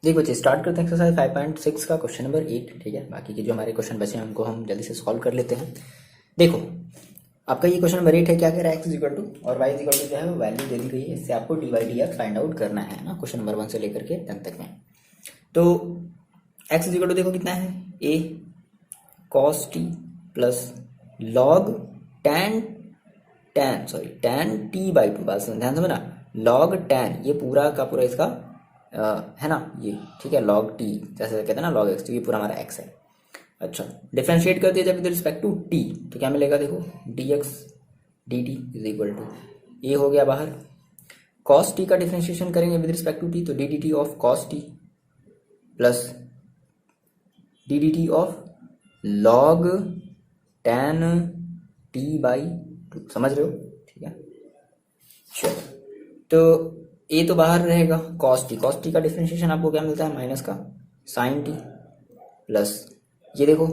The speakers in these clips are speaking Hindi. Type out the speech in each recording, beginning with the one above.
देखो जी, स्टार्ट करते हैं एक्सरसाइज 5.6 का क्वेश्चन नंबर 8। ठीक है, बाकी के जो हमारे क्वेश्चन बचे हैं उनको हम जल्दी से सॉल्व कर लेते हैं। देखो, आपका ये क्वेश्चन नंबर 8 है, क्या कह रहा है, एक्स इक्वल टू और वाई इक्वल टू जो है वो वैल्यू दे दी गई है, इससे आपको d Y D x find out करना है ना, क्वेश्चन नंबर 1 से लेकर के 10 तक में। तो एक्स इक्वल टू देखो कितना है, A cos T plus log ten ten T by two. बात ध्यान से ना, लॉग टेन, ये पूरा का पूरा इसका है ना ये, ठीक है, लॉग टी जैसे कहते हैं ना लॉग एक्स, तो ये पूरा हमारा एक्स है। अच्छा, डिफ्रेंशिएट कर दिया जब विद रिस्पेक्ट टू टी, तो क्या मिलेगा, देखो D x D T is equal to, A हो गया बाहर, कॉस टी का डिफ्रेंशिएशन करेंगे विद रिस्पेक्ट टू टी, तो D D T of cos T plus D D T of log ten T by two. समझ रहे हो, ठीक है। चलो, तो ए तो बाहर रहेगा, कॉस टी का डिफरेंशिएशन आपको क्या मिलता है, माइनस का साइन टी प्लस ये देखो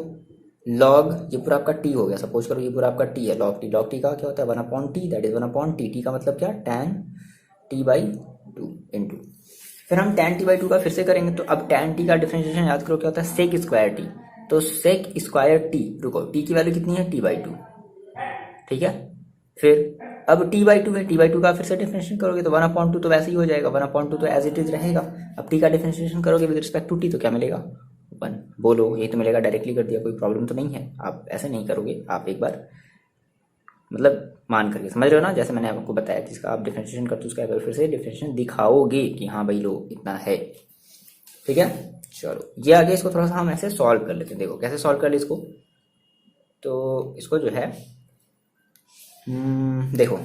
लॉग, ये पूरा आपका टी हो गया, सपोज करो ये पूरा आपका टी है, लॉग टी का क्या होता है 1/t, that is 1/t, T का मतलब क्या, tan T by two into, फिर हम tan टी बाई टू का फिर से करेंगे, तो अब tan टी का डिफरेंशिएशन याद करो क्या होता है, सेक स्क्वायर टी, तो सेक स्क्वायर टी, रुको टी की वैल्यू कितनी है, t/2, ठीक है। फिर अब टी बाई टू है, टी बाई टू का फिर से डिफरेंशिएशन करोगे तो 1/2 तो वैसे ही हो जाएगा, 1/2 तो एज इट इज रहेगा। अब टी का डिफरेंशिएशन करोगे विद रिस्पेक्ट टू टी तो क्या मिलेगा, 1। बोलो, ये तो मिलेगा, डायरेक्टली कर दिया, कोई प्रॉब्लम तो नहीं है, आप ऐसे नहीं करोगे, आप एक बार मतलब मान करके, समझ रहे हो ना, जैसे मैंने आपको बताया जिसका आप डिफरेंशिएशन करते हो उसका एक बार फिर से डिफरेंशिएशन दिखाओगे कि हाँ भाई लो इतना है, ठीक है। चलो, ये आगे इसको थोड़ा सा हम ऐसे सॉल्व कर लेते हैं, देखो कैसे सॉल्व कर ले इसको। तो इसको जो है देखो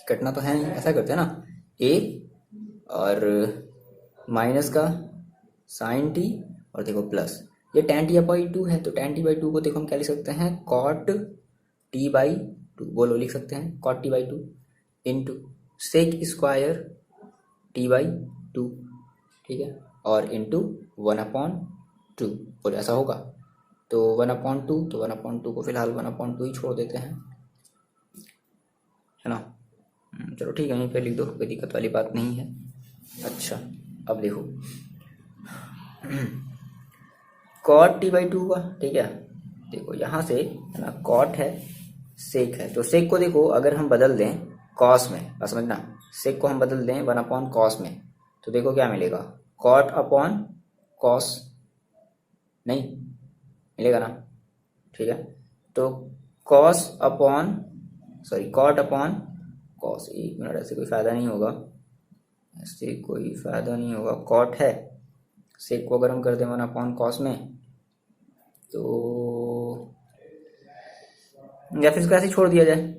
कटना तो है नहीं, ऐसा करते हैं ना, ए और माइनस का साइन टी और देखो प्लस ये tan टी बाई टू है, तो tan टी बाई टू को देखो हम क्या लिख सकते हैं, कॉट टी बाई टू, बोलो लिख सकते हैं cot t by two into sec square t by two, ठीक है, और इंटू 1/2, बोलो ऐसा होगा। तो 1/2, तो 1/2 को फिलहाल 1/2 ही छोड़ देते हैं, है ना। चलो ठीक है, यहीं पे लिख दो, कोई दिक्कत वाली बात नहीं है। अच्छा, अब देखो कॉट टी बाई टू का, ठीक है, देखो यहाँ से है ना, कॉट है सेक है, तो सेक को देखो अगर हम बदल दें कॉस में, बस समझना, सेक को हम बदल दें 1/cos में, तो देखो क्या मिलेगा, कॉट अपॉन कॉस, नहीं मिलेगा ना, ठीक है। तो cos upon cot upon cos, एक मिनट, ऐसे कोई फायदा नहीं होगा, ऐसे कोई फायदा नहीं होगा, कॉट है, सेक को अगर हम कर दें 1/cos में, तो या फिर इसको ऐसे ही छोड़ दिया जाए,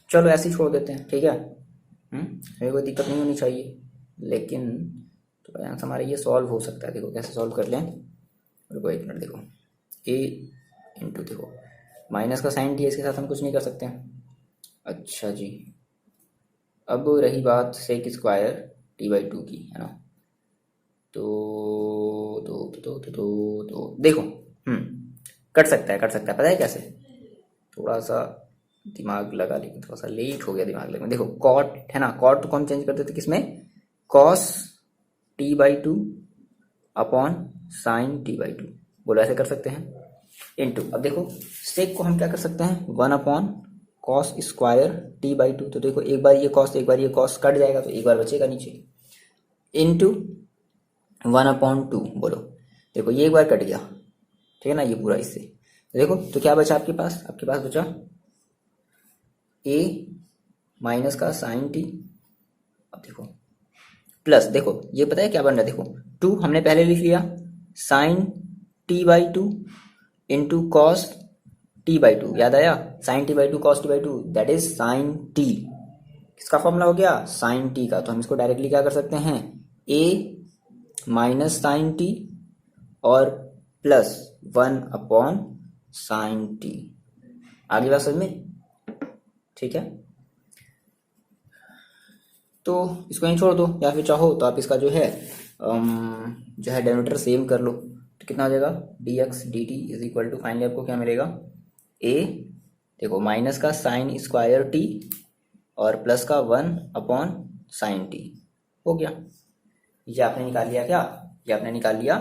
चलो ऐसे ही छोड़ देते हैं, ठीक है। हमें कोई दिक्कत नहीं होनी चाहिए, लेकिन तो यहाँ से हमारा ये सॉल्व हो सकता है, देखो कैसे सॉल्व कर लें, रुको एक मिनट, देखो ए इंटू, देखो माइनस का साइन टी, इसके साथ हम कुछ नहीं कर सकते हैं। अच्छा जी, अब रही बात sec square t by two की, है ना, तो देखो कट सकता है, पता है कैसे, थोड़ा सा दिमाग लगा, लेकिन थोड़ा सा लेट हो गया दिमाग लगने। देखो कॉट है ना, कॉट को हम चेंज कर देते किसमें, cos t by two upon sine t by to, बोलो ऐसे कर सकते हैं, इनटू, अब देखो सेक को हम क्या कर सकते हैं, 1/cos square t by to, तो देखो एक बार ये कॉस एक बार ये कॉस कट जाएगा, तो एक बार बचेगा नीचे, इनटू 1/2, बोलो देखो ये एक बार कट गया, ठीक है ना, ये पूरा इससे, देखो तो क्या बचा आपके पास, बचा ए माइनस का साइन टी, अब देखो प्लस, देखो ये पता है क्या बन रहा है, देखो 2 हमने पहले लिख लिया, sine t by two into cos t by two, याद आया, sine t by two cos t by two, that is sine t, किसका फॉर्मूला हो गया, साइन टी का, तो हम इसको डायरेक्टली क्या कर सकते हैं, ए माइनस साइन टी और प्लस 1/sin टी, आगे बात समझ में, ठीक है। तो इसको यहीं छोड़ दो, या फिर चाहो तो आप इसका जो है डेनोमिनेटर सेम कर लो, तो कितना हो जाएगा, d x D T is equal to, finally आपको क्या मिलेगा, ए देखो माइनस का साइन स्क्वायर टी और प्लस का 1/sin टी, हो गया। ये आपने निकाल लिया क्या, ये आपने निकाल लिया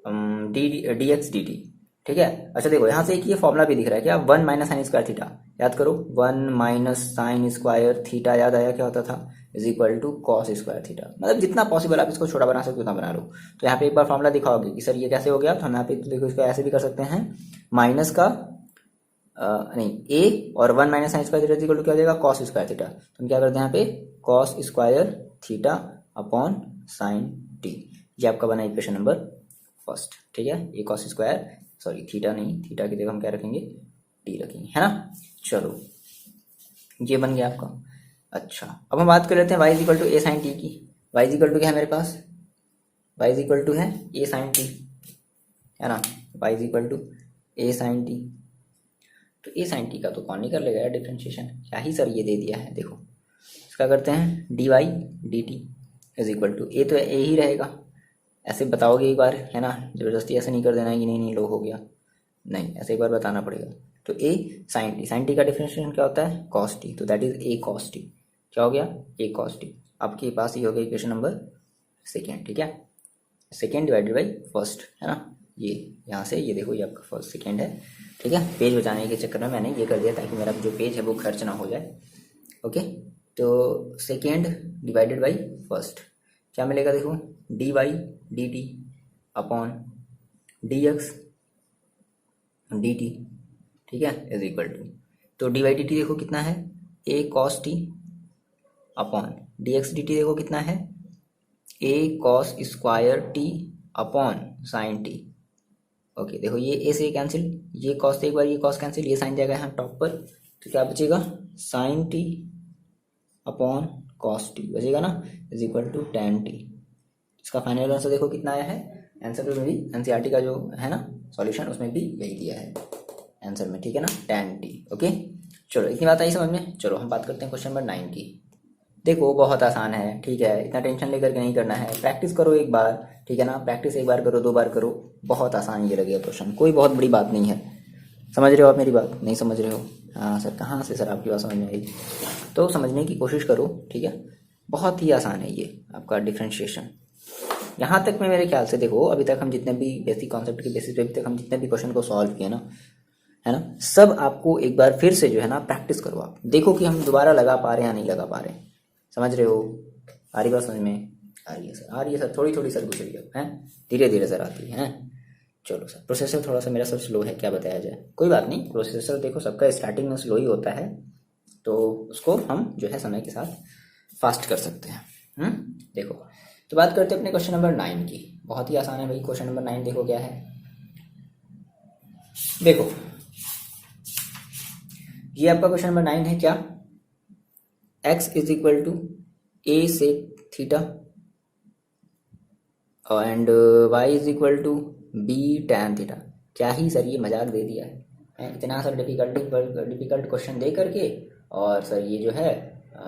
डी एक्स डी टी, ठीक है। अच्छा देखो यहाँ से एक ये फॉर्मूला भी दिख रहा है क्या, 1 माइनस साइन स्क्वायर थीटा, याद करो 1 माइनस साइन स्क्वायर थीटा, याद आया क्या होता था, is equal to cos square theta. मतलब जितना पॉसिबल आप इसको छोटा बना सकते हो उतना बना लो। तो यहाँ पे एक बार फॉर्मूला दिखाओगे कि सर ये कैसे हो गया, तो हम यहाँ पे देखो इसको ऐसे भी कर सकते हैं, माइनस का नहीं ए और 1 minus sine square theta equal to क्या हो जाएगा, कॉस स्क्वायर थीटा। तो हम क्या करते हैं यहाँ पे cos square theta upon sine T, ये आपका बना इक्वेशन नंबर फर्स्ट, ठीक है। ये कॉस स्क्वायर, सॉरी थीटा नहीं, थीटा की जगह हम क्या रखेंगे, टी रखेंगे, है ना। चलो ये बन गया आपका। अच्छा अब हम बात कर लेते हैं y equal to a sine t की। वाई इक्वल टू क्या है मेरे पास, वाई इक्वल टू है ए साइन टी, है ना। Y equal to a sine t, तो ए साइन टी का तो कौन नहीं कर लेगा यार डिफ्रेंशिएशन, क्या ही सर ये दे दिया है। देखो इसका करते हैं D Y D T is equal to A, तो ए ही रहेगा, ऐसे बताओगे एक बार, है ना, जबरदस्ती ऐसे नहीं कर देना है कि नहीं नहीं लो हो गया, नहीं ऐसे एक बार बताना पड़ेगा। तो ए साइन टी का डिफरेंशिएशन क्या होता है, कॉस टी, तो that is a cos T, क्या हो गया, ए कॉस टी। आपके पास ये हो गया इक्वेशन नंबर सेकेंड, ठीक है, सेकेंड डिवाइडेड बाई फर्स्ट, है ना। ये यहाँ से ये देखो ये आपका फर्स्ट सेकेंड है, ठीक है। पेज बचाने के चक्कर में मैंने ये कर दिया ताकि मेरा जो पेज है वो खर्च ना हो जाए, ओके। तो सेकेंड डिवाइडेड बाई फर्स्ट क्या मिलेगा, देखो D Y D T upon D x D T, ठीक है, इज इक्वल टू, तो डी वाई डी टी देखो कितना है, A cos T upon D x D T देखो कितना है, A cos square T upon sine T, okay. देखो ये ए से कैंसिल, ये कॉस से एक बार ये कॉस कैंसिल, ये साइन जाएगा यहाँ टॉप पर, तो क्या बचेगा sine t upon cos t बचेगा ना, is equal to ten t. इसका फाइनल आंसर देखो कितना आया है, आंसर में भी एनसीईआरटी का जो है ना सॉल्यूशन उसमें भी यही दिया है आंसर में, ठीक है ना, टेन टी, ओके। चलो इतनी बात आई समझ में। चलो हम बात करते हैं क्वेश्चन नंबर 9 की। देखो बहुत आसान है, ठीक है, इतना टेंशन लेकर के नहीं करना है, प्रैक्टिस करो एक बार, ठीक है ना, प्रैक्टिस एक बार करो 2 बार करो, बहुत आसान ये लगेगा क्वेश्चन, कोई बहुत बड़ी बात नहीं है। समझ रहे हो आप मेरी बात, नहीं समझ रहे हो, हाँ सर कहाँ से सर आपकी बात समझ में आई, तो समझने की कोशिश करो, ठीक है, बहुत ही आसान है ये आपका डिफ्रेंशिएशन। यहाँ तक में मेरे ख्याल से देखो अभी तक हम जितने भी बेसिक कॉन्सेप्ट के बेसिस पे अभी तक हम जितने भी क्वेश्चन को सॉल्व किए ना, है ना, सब आपको एक बार फिर से जो है ना प्रैक्टिस करो, आप देखो कि हम दोबारा लगा पा रहे हैं या नहीं लगा पा रहे हैं। समझ रहे हो, आ रही बात समझ में, आ रही है सर, आ रही है सर, थोड़ी थोड़ी सर घुस रही है, धीरे धीरे सर आती है। चलो सर प्रोसेसर थोड़ा सा मेरा सर स्लो है, क्या बताया जाए, कोई बात नहीं, प्रोसेसर देखो सबका स्टार्टिंग में स्लो ही होता है, तो उसको हम जो है समय के साथ फास्ट कर सकते हैं। देखो तो बात करते हैं अपने क्वेश्चन नंबर 9 की, बहुत ही आसान है भाई क्वेश्चन नंबर 9। देखो क्या है, देखो ये आपका क्वेश्चन नंबर 9 है, क्या x is equal to a sec theta and y is equal to b tan theta. क्या ही सर ये मजाक दे दिया है, इतना सर डिफिकल्ट क्वेश्चन दे करके, और सर ये जो है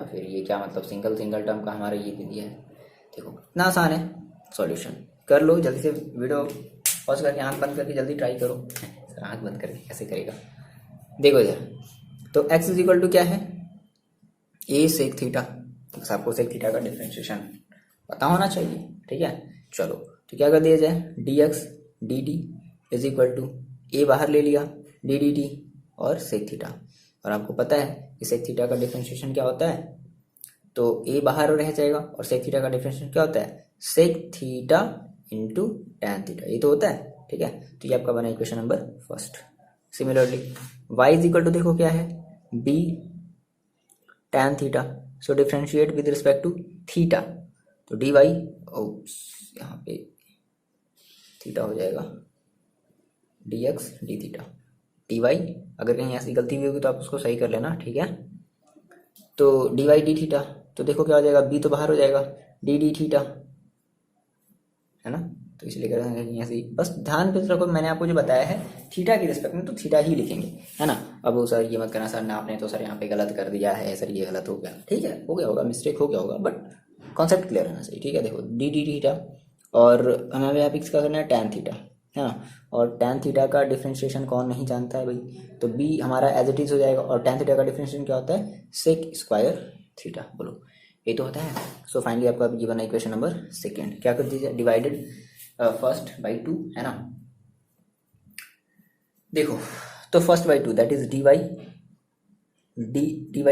फिर ये क्या मतलब सिंगल टर्म का हमारा ये दे दिया है। देखो इतना आसान है, सॉल्यूशन कर लो जल्दी से, वीडियो पॉज करके आंख बंद करके जल्दी ट्राई करो। सर आंख बंद करके कैसे करेगा, देखो इधर, तो x इज इक्वल टू क्या है, ए सेक थीटा, बस आपको सेक थीटा का डिफरेंशिएशन पता होना चाहिए, ठीक है। चलो तो क्या कर दिया जाए, D x D T is equal to A बाहर ले लिया, डी डी टी और सेक थीटा, और आपको पता है कि सेक थीटा का डिफरेंशिएशन क्या होता है, तो ए बाहर रह जाएगा, और सेक थीटा का डिफरेंशिएशन क्या होता है, sec theta into tan theta, ये तो होता है, ठीक है। तो ये आपका बना equation number first. Similarly y is equal to देखो क्या है, b tan theta, so differentiate with respect to theta, तो डी वाई, यहाँ पे थीटा हो जाएगा d x D theta, d y, अगर कहीं ऐसी गलती हुई होगी तो आप उसको सही कर लेना, ठीक है। तो डी वाई डी थीटा, तो देखो क्या हो जाएगा, b तो बाहर हो जाएगा, डी डी थीटा, है ना, तो इसलिए कर ऐसे, बस ध्यान पे रखो मैंने आपको जो बताया है थीटा की रिस्पेक्ट में, तो थीटा ही लिखेंगे, है ना। अब वो सर ये मत करना सर ना आपने तो सर यहाँ पे गलत कर दिया है, सर ये गलत हो गया, ठीक है, हो गया होगा, मिस्टेक हो गया होगा, बट कॉन्सेप्ट क्लियर रहना चाहिए, ठीक है। देखो डी डी थीटा, और हमें यहाँ पे इसका करना है टैन थीटा, है ना, और टैन थीटा का डिफरेंशिएशन कौन नहीं जानता है भाई, तो बी हमारा एज इट इज हो जाएगा, और टैन थीटा का डिफरेंशिएशन क्या होता है, सेक स्क्वायर थीटा, बोलो ये तो होता है। सो फाइनली आपका ये बना इक्वेशन नंबर सेकेंड। क्या कर दीजिए, डिवाइडेड फर्स्ट बाई टू, है ना। देखो तो first by two that is D Y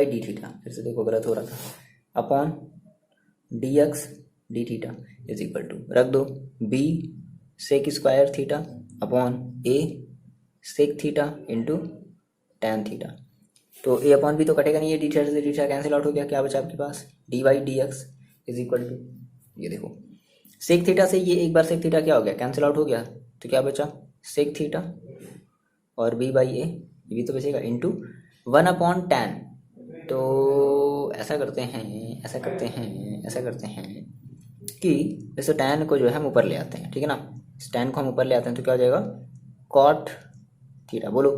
D theta, फिर से देखो गलत हो रहा था, upon D x D theta is equal to, रख दो B sec square theta upon A sec theta into tan theta. तो ए अपॉन बी तो कटेगा नहीं, ये डी थीटा से डी थीटा कैंसिल आउट हो गया, क्या बचा आपके पास D Y D x is equal to, ये देखो सेक थीटा से ये एक बार सेक थीटा क्या हो गया, कैंसिल आउट हो गया, तो क्या बचा सेक थीटा और बी बाई ए, ये भी तो बचेगा, इंटू वन अपॉन टैन। तो ऐसा करते हैं कि जैसे टैन को जो है हम ऊपर ले आते हैं, ठीक है ना, इस टैन को हम ऊपर ले आते हैं तो क्या हो जाएगा कॉट थीटा, बोलो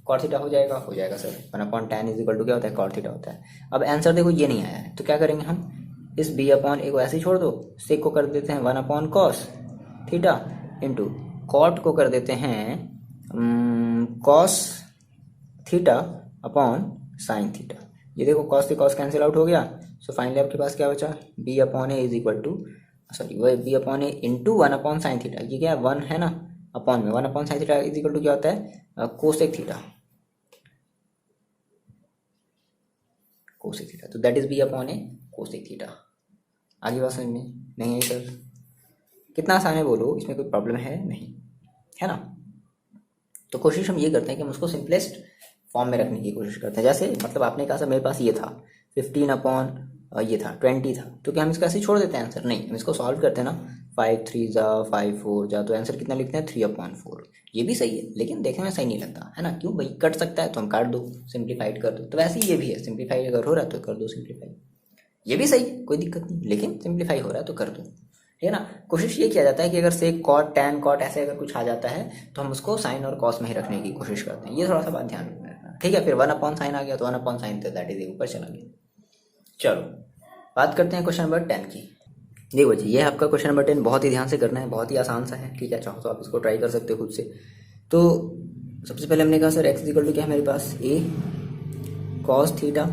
कॉट थीटा हो जाएगा sir, one upon tan is equal to क्या होता है कॉट थीटा होता है। अब आंसर देखो ये नहीं आया है, तो क्या करेंगे हम, इस बी अपॉन ए को ऐसे ही छोड़ दो, सेक को कर देते हैं one upon cos theta into cot को कर देते हैं cos theta upon sine theta. ये देखो कॉस से कॉस कैंसिल आउट हो गया, सो फाइनली आपके पास क्या बचा B upon A is equal to, sorry वो B upon A into one upon sine theta, ये क्या है वन है ना, अपॉन में one upon sine theta is equal to क्या होता है कोसेक थीटा, कोसेक थीटा, तो that is B upon A cosec theta. आगे बात समझ में नहीं आई सर, कितना आसान है बोलो, इसमें कोई प्रॉब्लम है नहीं, है ना। तो कोशिश हम ये करते हैं कि हम उसको सिंपलेस्ट फॉर्म में रखने की कोशिश करते हैं। जैसे मतलब आपने कहा सर मेरे पास ये था 15 अपॉन ये था 20 था, तो क्या हम इसको ऐसे ही छोड़ देते हैं आंसर, नहीं हम इसको सॉल्व करते हैं ना, 5 3 जा 5 4 जा, तो आंसर कितना लिखते हैं 3/4। ये भी सही है लेकिन देखने में सही नहीं लगता है ना, क्यों भाई कट सकता है तो हम काट दो, सिंप्लीफाइड कर दो, तो वैसे ही ये भी है, सिंप्लीफाई अगर हो रहा है तो कर दो सिंप्लीफाई, ये भी सही है कोई दिक्कत नहीं, लेकिन सिंप्लीफाई हो रहा है तो कर दो, है ना। कोशिश ये किया जाता है कि अगर से कॉट टैन कॉट ऐसे अगर कुछ आ जाता है तो हम उसको साइन और कॉस में ही रखने की कोशिश करते हैं, ये थोड़ा सा बात ध्यान रखना, ठीक है। फिर वन अपॉन साइन आ गया तो वन अपॉन साइन तो दैट इज ऊपर चला गया। चलो बात करते हैं क्वेश्चन नंबर 10 की। देखो जी ये आपका क्वेश्चन नंबर 10 बहुत ही ध्यान से करना है, बहुत ही आसान सा है, ठीक है, चाहो तो आप इसको ट्राई कर सकते हो खुद से। तो सबसे पहले हमने कहा सर एक्स इक्वल टू क्या है मेरे पास A cos theta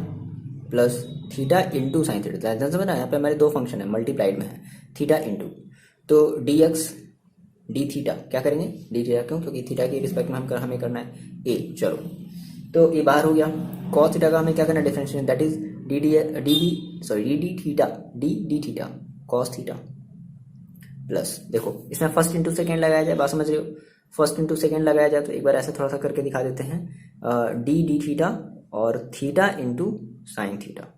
plus theta into sine theta, ध्यान से बना यहाँ पे हमारे दो फंक्शन है मल्टीप्लाइड में है, थीटा इंटू, तो डी एक्स डी थीटा क्या करेंगे डी थीटा, क्यों क्योंकि थीटा के रिस्पेक्ट में हमें करना है ए, चलो तो ये बाहर हो गया, कॉस थीटा का हमें क्या करना है differentiation, that is D D theta cos theta plus, देखो इसमें फर्स्ट इंटू सेकेंड लगाया जाए, बात समझ रहे हो, फर्स्ट इंटू सेकेंड लगाया जाए तो एक बार ऐसे थोड़ा सा करके दिखा देते हैं, डी डी थीटा और थीटा इंटू साइन थीटा,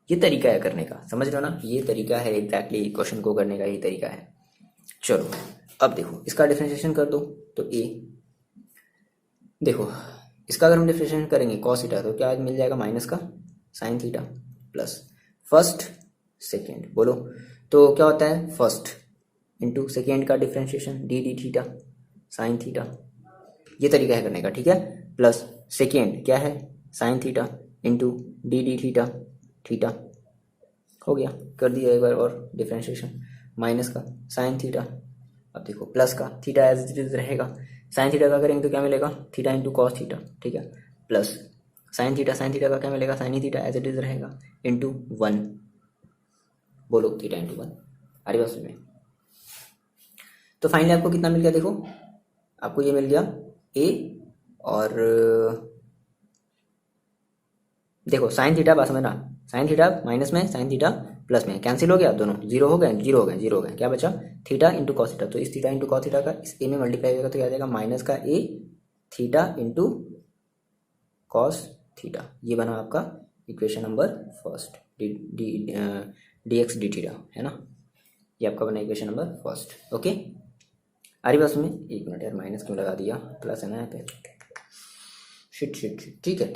ये तरीका है करने का, समझ रहे हो ना, ये तरीका है एग्जैक्टली क्वेश्चन को करने का, ये तरीका है। चलो अब देखो इसका डिफरेंशिएशन कर दो, तो ए देखो इसका अगर हम डिफरेंशिएशन करेंगे कॉस थीटा तो क्या मिल जाएगा माइनस का sine theta plus first second, बोलो तो क्या होता है फर्स्ट इंटू सेकेंड का differentiation D D theta sine theta, ये तरीका है करने का, ठीक है, प्लस सेकेंड क्या है sine theta into D D theta theta, हो गया, कर दिया एक बार और डिफरेंशिएशन, माइनस का साइन थीटा, अब देखो प्लस का थीटा एज इट इज रहेगा, साइन थीटा का करेंगे तो क्या मिलेगा थीटा इंटू कॉस थीटा, ठीक है, प्लस साइन थीटा का क्या मिलेगा sine theta as it is रहेगा इंटू 1, बोलो थीटा इंटू 1, अरे बस में। तो फाइनली आपको कितना मिल गया, देखो आपको ये मिल गया ए और देखो साइन थीटा बस समझना, साइन थीटा माइनस में साइन थीटा प्लस में कैंसिल हो गया, दोनों जीरो हो गए, क्या बचा थीटा इंटू कॉस थीटा, तो इस थीटा इंटू कॉस थीटा का इस ए में मल्टीप्लाई होगा तो क्या आ जाएगा माइनस का ए थीटा इंटू कॉस थीटा, ये बना आपका equation number first, D x D theta, है ना, ये आपका बना इक्वेशन नंबर फर्स्ट। ओके अरे बस में एक मिनट यार माइनस क्यों लगा दिया, प्लस है ना यहाँ पे, शिट ठीक है।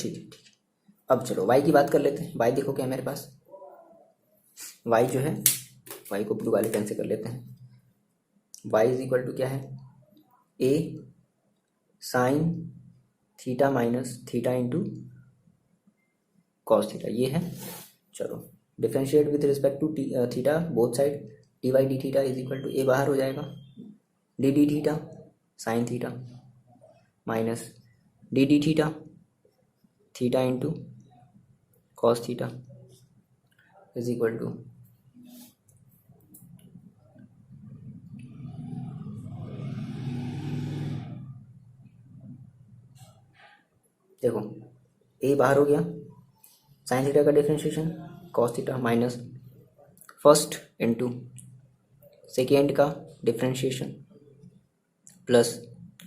अब चलो y की बात कर लेते हैं, y देखो क्या है मेरे पास, y जो है y को ब्लू वाले पेन से कर लेते हैं, y इज इक्वल टू क्या है a sine theta minus theta into cos theta, ये है, चलो differentiate with respect to theta both side, D Y D theta is equal to A बाहर हो जाएगा, D D theta sine theta minus D D theta theta into cos theta is equal to देखो ए बाहर हो गया, साइन थीटा का differentiation cos theta minus first into second का डिफरेंशिएशन प्लस,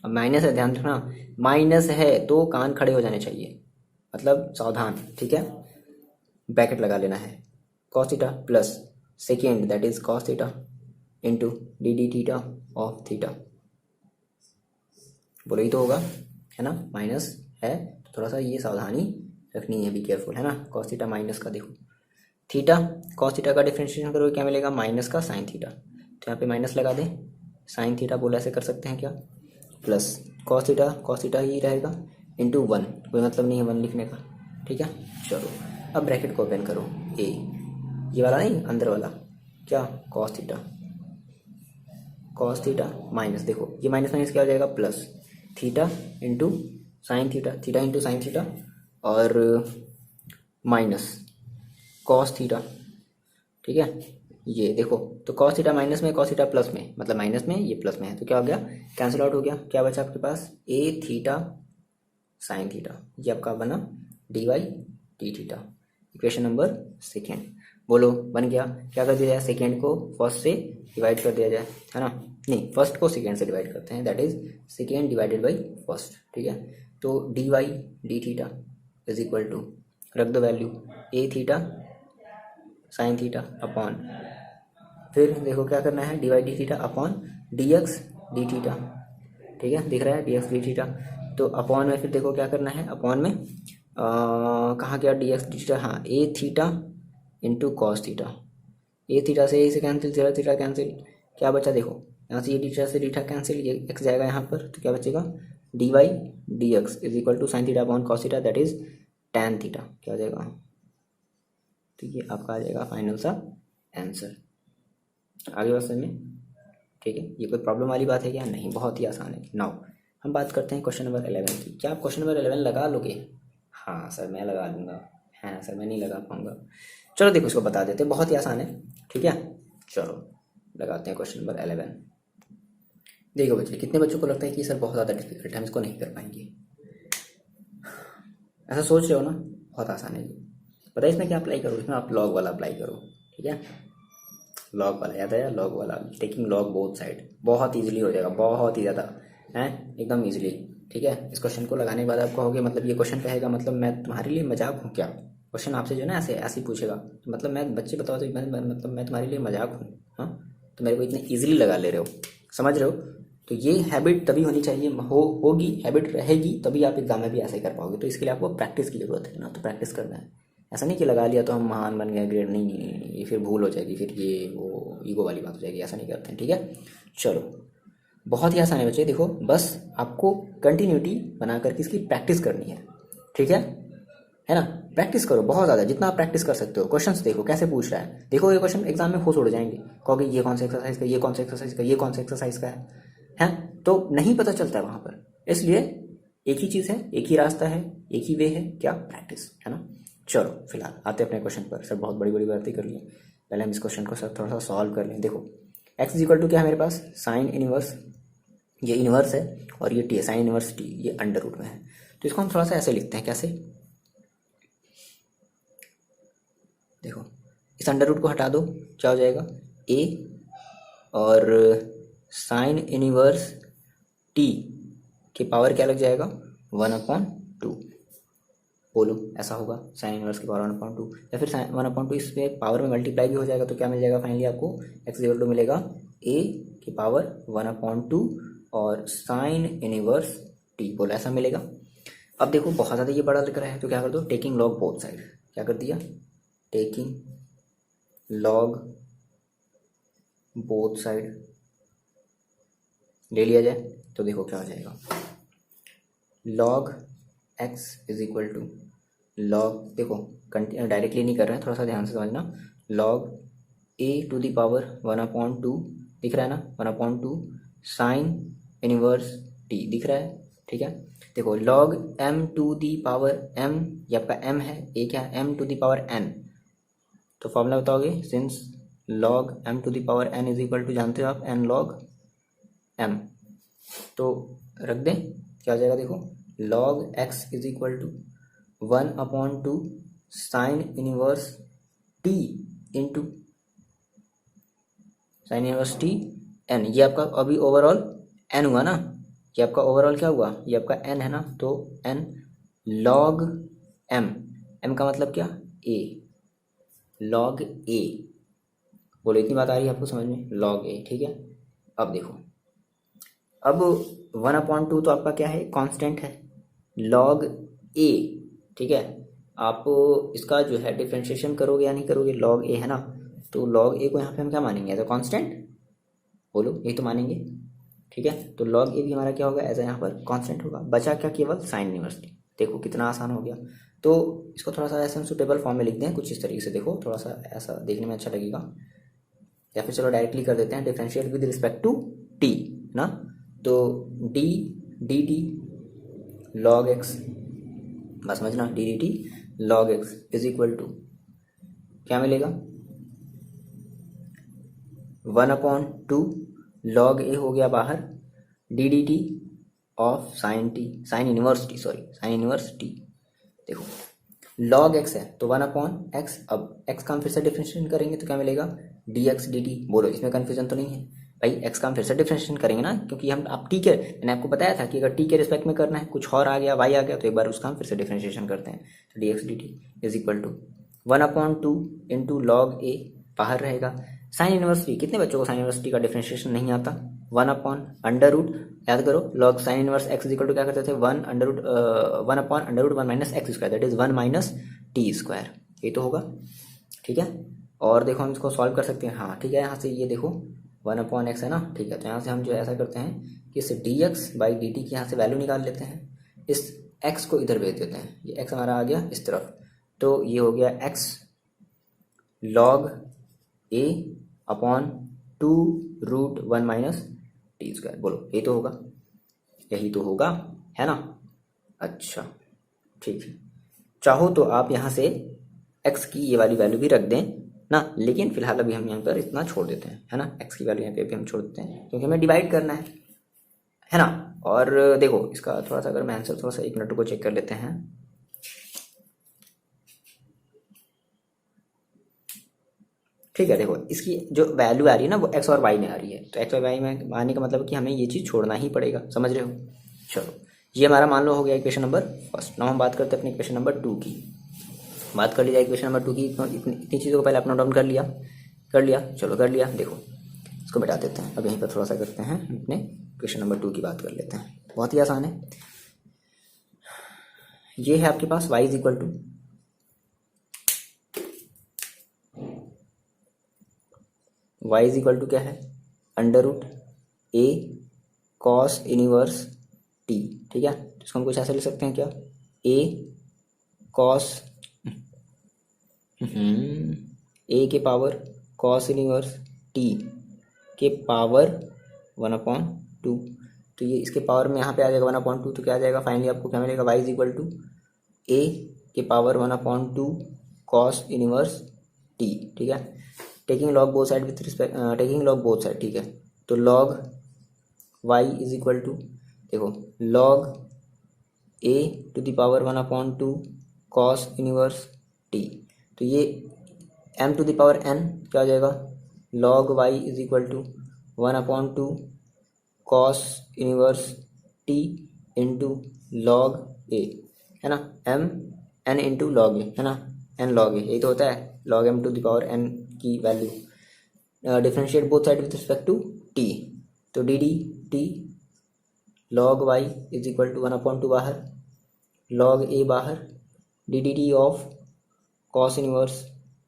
अब माइनस है, ध्यान रखना माइनस है तो कान खड़े हो जाने चाहिए, मतलब सावधान, ठीक है, ब्रैकेट लगा लेना है, cos theta plus second that is cos theta into D D theta of theta, बोलो ही तो होगा, है ना, माइनस है तो थोड़ा सा ये सावधानी रखनी है, बी केयरफुल, है ना, कॉस थीटा माइनस का देखो थीटा, कॉस थीटा का डिफरेंशिएशन करोगे क्या मिलेगा, माइनस का साइन थीटा, तो यहाँ पे माइनस लगा दें, साइन थीटा बोला ऐसे कर सकते हैं क्या, प्लस कॉस थीटा ही रहेगा इंटू वन, कोई मतलब नहीं है वन लिखने का, ठीक है। चलो अब ब्रैकेट को ओपन करो, ए ये वाला नहीं अंदर वाला क्या, कॉस थीटा माइनस, देखो ये माइनस माइनस क्या हो जाएगा plus theta into sine theta into sine theta और माइनस कॉस थीटा, ठीक है, ये देखो तो कॉस थीटा माइनस में, कॉस थीटा प्लस में, मतलब माइनस में ये प्लस में है, तो क्या हो गया, कैंसिल आउट हो गया, क्या बचा आपके पास, ए थीटा साइन थीटा, ये आपका बना d Y D theta, equation number second, बोलो बन गया, क्या कर दिया जाए, सेकेंड को फर्स्ट से डिवाइड कर दिया जाए, है ना, नहीं फर्स्ट को सेकेंड से डिवाइड करते हैं, that is second divided by first, ठीक है, तो D Y D theta is equal to, रख दो value, a theta sine theta upon, फिर देखो क्या करना है, d Y D theta upon D x D theta, ठीक है, दिख रहा है डी एक्स डी थीटा, तो अपॉन में फिर देखो क्या करना है, अपॉन में कहाँ गया डी एक्स डी थीटा, हाँ ए थीटा इंटू कॉस थीटा, ए थीटा से ए से कैंसिल, थीटा थीटा कैंसिल, क्या बचा देखो, यहाँ से ये डी थीटा से थीटा कैंसिल, ये एक्स जाएगा यहाँ पर, तो क्या बचेगा, d Y D x is equal to sine theta upon cos theta that is tan theta, क्या हो जाएगा, तो ये आपका आ जाएगा फाइनल सा आंसर। आगे बात समझ में, ठीक है, ये कोई प्रॉब्लम वाली बात है क्या, नहीं, बहुत ही आसान है। नाउ हम बात करते हैं क्वेश्चन नंबर 11 की, क्या आप क्वेश्चन नंबर 11 लगा लोगे, हाँ सर मैं लगा लूँगा, है ना सर मैं नहीं लगा पाऊँगा, चलो देखो इसको बता देते हैं, बहुत ही आसान है, ठीक है, चलो लगाते हैं क्वेश्चन नंबर 11। देखो बच्चे, कितने बच्चों को लगता है कि सर बहुत ज़्यादा डिफिकल्ट है, हम इसको नहीं कर पाएंगे, ऐसा सोच रहे हो ना, बहुत आसान है ये, पता है इसमें क्या अप्लाई करो, इसमें आप लॉग वाला अप्लाई करो, ठीक है, लॉग वाला याद आया, लॉग वाला, टेकिंग लॉग बोथ साइड, बहुत इजीली हो जाएगा, बहुत ही ज़्यादा है, एकदम इजीली, ठीक है। इस क्वेश्चन को लगाने के बाद आप कहोगे मतलब ये क्वेश्चन कहेगा मतलब मैं तुम्हारे लिए मजाक हूँ क्या, क्वेश्चन आपसे जो है ना ऐसे ही पूछेगा, तो मतलब मैं बच्चे बताओ तो मतलब मैं तुम्हारे लिए मजाक हूँ, हाँ, तो मेरे को इतने ईजिली लगा ले रहे हो, समझ रहे हो, तो ये हैबिट तभी होनी चाहिए, होगी हैबिट रहेगी तभी आप एग्जाम में भी ऐसे कर पाओगे, तो इसके लिए आपको प्रैक्टिस की जरूरत है ना, तो प्रैक्टिस करना है, ऐसा नहीं कि लगा लिया तो हम महान बन गए ग्रेड, नहीं नहीं नहीं, ये फिर भूल हो जाएगी, फिर ये वो ईगो वाली बात हो जाएगी, ऐसा नहीं करते हैं, ठीक है। चलो बहुत ही आसान है बच्चे, देखो बस आपको कंटिन्यूटी बना करके इसकी प्रैक्टिस करनी है, ठीक है ना, प्रैक्टिस करो बहुत ज़्यादा, जितना आप प्रैक्टिस कर सकते हो, क्वेश्चंस देखो कैसे पूछ रहा है, देखो ये क्वेश्चन एग्जाम में हो उड़ जाएंगे, कहोगे ये कौन सा एक्सरसाइज का, ये कौन सा एक्सरसाइज का, ये कौन सा एक्सरसाइज का है, तो नहीं पता चलता है वहाँ पर, इसलिए एक ही चीज़ है, एक ही रास्ता है, एक ही वे है, क्या, प्रैक्टिस, है ना। चलो फिलहाल आते हैं अपने क्वेश्चन पर, सर बहुत बड़ी बड़ी बातें कर ली, पहले हम इस क्वेश्चन को सर थोड़ा सा सॉल्व कर लें। देखो एक्स इज इक्वल टू क्या है मेरे पास, साइन इनवर्स, ये इनवर्स है और ये टी है, साइन इनवर्स टी, ये अंडर रूट में है, तो इसको हम थोड़ा सा ऐसे लिखते हैं, कैसे, देखो इस अंडर रूट को हटा दो, क्या हो जाएगा, ए और साइन इनवर्स टी की पावर क्या लग जाएगा, 1/2, बोलो ऐसा होगा, साइन इनवर्स की पावर 1/2, या फिर साइन 1/2 इसमें पावर में मल्टीप्लाई भी हो जाएगा, तो क्या मिल जाएगा फाइनली आपको, एक्स इक्वल टू मिलेगा ए की पावर 1/2 और साइन इनवर्स टी, बोलो ऐसा मिलेगा। अब देखो बहुत ज़्यादा ये बड़ा लग रहा है, तो क्या कर दो, टेकिंग लॉग बोथ साइड, क्या कर दिया, टेकिंग लॉग बोथ साइड ले लिया जाए, तो देखो क्या हो जाएगा, log x is equal to log, देखो डायरेक्टली नहीं कर रहे हैं, थोड़ा सा ध्यान से समझना, log a to the power 1/2 दिख रहा है ना, 1/2 साइन इनवर्स टी दिख रहा है, ठीक है। देखो log m to the power m, ये आपका m है, ए क्या है m to the power n, तो फॉर्मूला बताओगे, since log m to the power n is equal to, जानते हो आप, एन लॉग एम, तो रख दें, क्या हो जाएगा देखो, log x is equal to 1/2 sine inverse t into sine inverse t n. ये आपका अभी ओवरऑल एन हुआ ना, ये आपका ओवरऑल क्या हुआ, ये आपका एन है ना, तो एन लॉग एम, एम का मतलब क्या, ए, लॉग ए, बोलो इतनी बात आ रही है आपको समझ में, लॉग ए, ठीक है। अब देखो, अब 1/2 तो आपका क्या है, कांस्टेंट है, लॉग ए, ठीक है। आप इसका जो है डिफ्रेंशिएशन करोगे या नहीं करोगे, लॉग ए है ना, तो लॉग ए को यहाँ पे हम क्या मानेंगे, एज अ कांस्टेंट, बोलो यही तो मानेंगे, ठीक है। तो लॉग ए भी हमारा क्या होगा, एज अ यहाँ पर कांस्टेंट होगा, बचा क्या, केवल साइन इनवर्स टी। देखो कितना आसान हो गया। तो इसको थोड़ा सा ऐसे सुटेबल फॉर्म में लिख दें कुछ इस तरीके से, देखो थोड़ा सा ऐसा देखने में अच्छा लगेगा, या फिर चलो डायरेक्टली कर देते हैं, differentiate with respect to t ना, तो D D t log x, बस समझना, d D t log x is equal to क्या मिलेगा, 1/2 लॉग ए हो गया बाहर, d D T of sine t, sine inverse t, sorry sine inverse t. देखो लॉग एक्स है तो 1/x, अब x का हम फिर से डिफरेंशिएशन करेंगे तो क्या मिलेगा, डी एक्स डी टी। बोलो इसमें कन्फ्यूजन तो नहीं है भाई, x का हम फिर से डिफरेंशिएशन करेंगे ना, क्योंकि हम आप t के, मैंने आपको बताया था कि अगर t के रिस्पेक्ट में करना है, कुछ और आ गया, y आ गया, तो एक बार उसका हम फिर से डिफरेंशिएशन करते हैं। तो d x D T is equal to 1/2 into log a, बाहर रहेगा साइन इनवर्स टी। कितने बच्चों को साइन इनवर्स टी का डिफरेंशिएशन नहीं आता, 1/√, याद करो, log sine inverse x is equal to क्या करते थे, 1/√1 minus x square, that is 1 minus t square, ये तो होगा, ठीक है। और देखो हम इसको सॉल्व कर सकते हैं, हाँ ठीक है, यहाँ से ये देखो 1/x है ना, ठीक है, तो यहाँ से हम जो ऐसा करते हैं कि इस D x by D t की यहाँ से वैल्यू निकाल लेते हैं, इस x को इधर भेज देते हैं, ये x हमारा आ गया इस तरफ, तो ये हो गया x log a upon 2√1 minus t square. बोलो यही तो होगा, यही तो होगा, है ना। अच्छा ठीक है, चाहो तो आप यहाँ से x की ये वाली वैल्यू भी रख दें ना, लेकिन फिलहाल अभी हम यहाँ पर इतना छोड़ देते हैं, है ना, x की वैल्यू यहाँ पे भी हम छोड़ देते हैं, क्योंकि हमें डिवाइड करना है ना। और देखो इसका थोड़ा सा अगर मैं आंसर थोड़ा सा 1 मिनट को चेक कर लेते हैं, ठीक है। देखो इसकी जो वैल्यू आ रही है ना, वो x और y में आ रही है, तो x और y में आने का मतलब कि हमें ये चीज़ छोड़ना ही पड़ेगा, समझ रहे हो। चलो ये हमारा मान लो हो गया इक्वेशन नंबर फर्स्ट। नाउ हम बात करते हैं अपने इक्वेशन नंबर 2 की, बात कर ली जाए इक्वेशन नंबर 2 की। इतनी चीज़ों को पहले अपना डाउन कर लिया, चलो कर लिया। देखो इसको मिटा देते हैं, अब यहीं पर थोड़ा सा करते हैं, अपने इक्वेशन नंबर 2 की बात कर लेते हैं, बहुत ही आसान है। ये है आपके पास y is equal to, y is equal to क्या है, √a cos इनवर्स t, ठीक है। तो इसको हम कुछ ऐसा लिख सकते हैं क्या, a cos a के पावर cos इनवर्स t के पावर 1/2, तो ये इसके पावर में यहाँ पे आ जाएगा 1/2, तो क्या आ जाएगा, फाइनली आपको क्या मिलेगा, y is equal to a के पावर 1/2 cos इनवर्स t, ठीक है। Taking log both side with respect, taking log both side, ठीक है। तो log y is equal to, देखो log a to the power 1/2 cos inverse t, तो ये m to the power n क्या हो जाएगा, log y is equal to 1/2 cos inverse t into log a, है ना, m n into log a, है ना, n लॉग a, यही तो होता है, log m to the power n की value, differentiate both side with respect to t, तो D D t log y is equal to 1/2 बाहर, लॉग a बाहर, d D T of cos inverse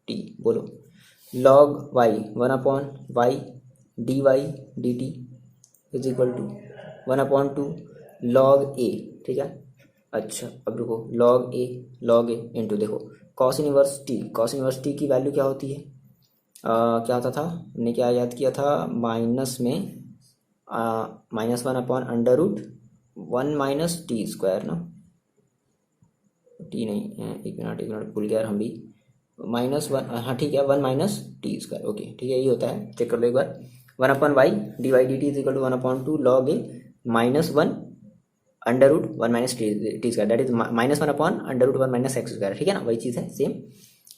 t। बोलो log y 1/y d Y D T is equal to 1/2 log a, ठीक है। अच्छा अब रुको, लॉग a इंटू, देखो कॉस इनवर्स t की वैल्यू क्या होती है, क्या होता था, हमने क्या याद किया था, माइनस में -1/√1 माइनस टी स्क्वायर ना, टी नहीं, एक मिनट भूल गया हम भी, माइनस वन, हाँ ठीक है, 1 माइनस टी स्क्वायर, ओके ठीक है, यही होता है, चेक कर लो एक बार। 1/y dy/dt इज equal to 1/2 log a minus one under root 1 minus t square, that is -1/√1 minus x square, ठीक है ना, वही चीज़ है सेम।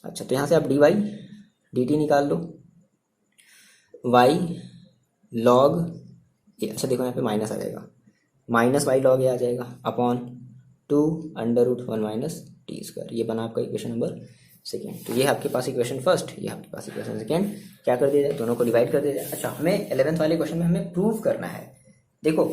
अच्छा, तो यहाँ से आप dy/dt निकाल लो, y log, अच्छा देखो यहाँ पे माइनस आ जाएगा, -y log a आ जाएगा अपॉन 2 √1 माइनस टी स्क्वायर, ये बना आपका इक्वेशन नंबर सेकेंड। तो ये है आपके पास इक्वेशन फर्स्ट, ये आपके पास इक्वेशन सेकेंड। क्या कर दिया जाए, दोनों को डिवाइड कर दिया जाए। अच्छा, हमें 11th वाले क्वेश्चन में हमें प्रूव करना है। देखो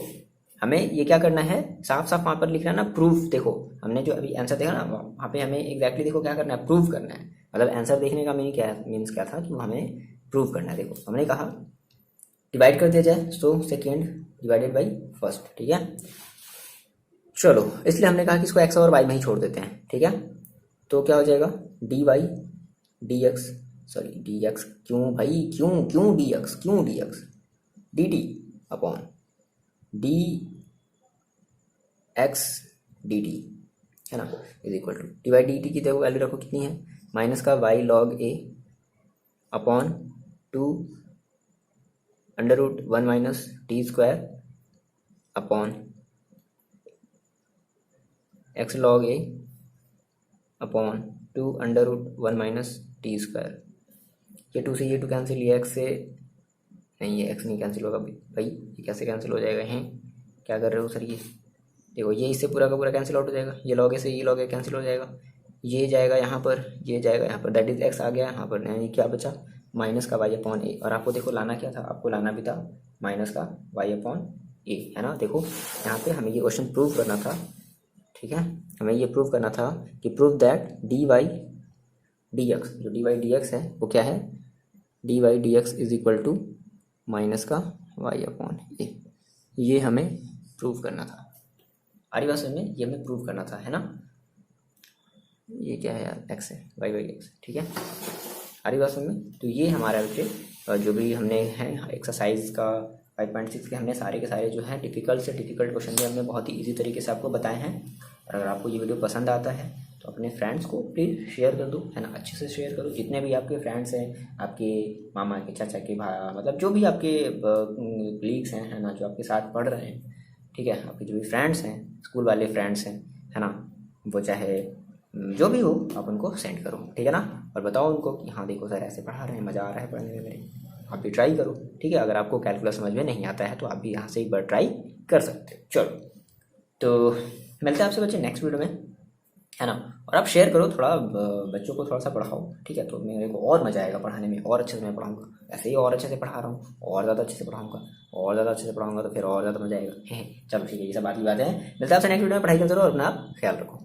हमें ये क्या करना है, साफ साफ वहाँ पर लिखना ना प्रूफ। देखो हमने जो अभी आंसर देखा ना, वहाँ पे हमें एग्जैक्टली देखो क्या करना है, प्रूव करना है। मतलब आंसर देखने का मीन्स क्या था कि वो हमें प्रूव करना है। देखो हमने कहा डिवाइड कर दिया जाए, so second divided by first, ठीक है। चलो, इसलिए हमने कहा कि इसको एक्स और वाई में ही छोड़ देते हैं, ठीक है। तो क्या हो जाएगा, d Y D x, sorry d x क्यों भाई, क्यों d x D T upon D x D t, है ना, is equal to d Y D t की देखो वैल्यू रखो कितनी है, माइनस का y log a upon 2 √1 minus t square upon x log a upon 2 √1 minus t square. ये 2 से ये 2 कैंसिल, ये एक्स से नहीं, ये एक्स नहीं कैंसिल होगा भाई, ये कैसे कैंसिल हो जाएगा, हैं क्या कर रहे हो सर, ये देखो ये इससे पूरा का पूरा कैंसिल आउट हो जाएगा, ये लॉग ए से ये लॉग ए कैंसिल हो जाएगा, ये जाएगा यहाँ पर, ये जाएगा यहाँ पर, दैट इज एक्स आ गया यहाँ पर, यानी क्या बचा माइनस का वाई अपॉन ए। और आपको देखो लाना क्या था, आपको लाना भी था माइनस का वाई अपॉन ए, है ना। देखो यहाँ पे हमें ये क्वेश्चन प्रूव करना था, ठीक है, हमें ये प्रूव करना था कि prove that d Y D x, जो डी वाई डी एक्स है वो क्या है, d Y D x is equal to minus का वाई अपॉन ए, ये हमें प्रूव करना था। आ रही बात समझ में, ये हमें प्रूव करना था, है ना। ये क्या है यार, एक्स है, वाई बाई एक्स, ठीक है, आ रही बात समझ में। तो ये हमारा बच्चे जो भी हमने है एक्सरसाइज का 5.6 के हमने सारे के सारे जो है डिफिकल्ट से डिफिकल्ट क्वेश्चन भी हमने बहुत ही इजी तरीके से आपको बताए हैं। और अगर आपको ये वीडियो पसंद आता है तो अपने फ्रेंड्स को प्लीज़ शेयर कर दो, है ना, अच्छे से शेयर करो। जितने भी आपके फ्रेंड्स हैं, आपके मामा के, चाचा के, भाई, मतलब जो भी आपके कलीग्स हैं, है ना, जो आपके साथ पढ़ रहे हैं, ठीक है, आपके जो भी फ्रेंड्स हैं, स्कूल वाले फ्रेंड्स हैं, है ना, वो चाहे जो भी हो आप उनको सेंड करो, ठीक है ना। और बताओ उनको कि हाँ देखो सर ऐसे पढ़ा रहे हैं, मज़ा आ रहा है पढ़ने में मेरे, आप भी ट्राई करो, ठीक है। अगर आपको कैलकुलस समझ में नहीं आता है तो आप भी यहाँ से एक बार ट्राई कर सकते हो। चलो, तो मिलते हैं आपसे बच्चे नेक्स्ट वीडियो में, है ना। और आप शेयर करो थोड़ा, बच्चों को थोड़ा सा पढ़ाओ, ठीक है, तो मेरे को और मज़ा आएगा पढ़ाने में, और अच्छे से मैं पढ़ाऊँगा। ऐसे ही और अच्छे से पढ़ा रहा हूँ, और ज़्यादा अच्छे से पढ़ाऊँगा, और ज़्यादा अच्छे से पढ़ाऊँगा तो फिर और ज़्यादा मज़ा आएगा। चलो ठीक है, ये सब बात की बात है। मिलता है आपसे नेक्स्ट वीडियो में, पढ़ाई करते रहो और अपना ख्याल रखो।